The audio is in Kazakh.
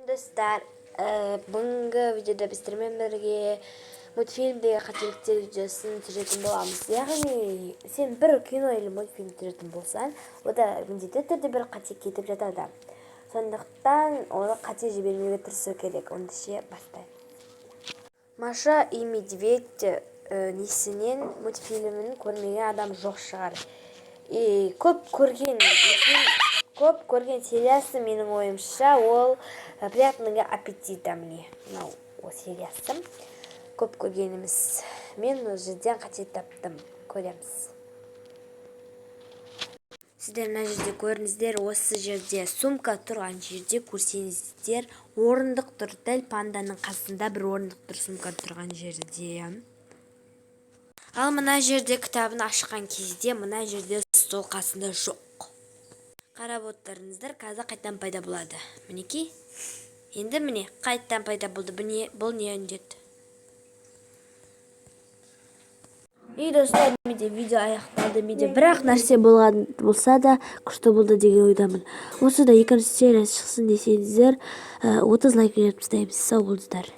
Достар, бүгінгі видеода біздермен бірге мультфильмдегі қателіктер видеосын түсіретін боламыз. Яғни, сен бір кино или мультфильм түсіретін болсаң, ода міндетті түрде бір қате кетіп жатады. Сондықтан оны қате жібермеуге тырысу керек. Ондайше бастайық. Маша и Медведь несінен мультфильмін көрмеген адам жоқ шығар. Көп көрген сериясы менің ойымша ол приятного аппетита мне. О сериясы көп көргеніміз. Мен жерден қате таптым. Көреміз. Сіздер мына жерде көріңіздер, осы жерде сумка тұрған жерде көрсеңіздер, орындық тұр. Дәл панданың қасында бір орындық тұр сумка тұрған жерде. Ал мына жерде кітабын ашқан кезде, мына жерде стол қасында жоқ. Қарап отырыңыздар, қазір қайттан пайда болады. Мінекей. Енді міне қайттан пайда болды. Бұл не үндет? Достар, видео аяқталды. Бірақ нәрсе болған болса да күшті болды деген ойдамын. Осы да екінші серия шықсын десеңіздер, 30 лайк беріп тастаймыз. Сау болыңыздар.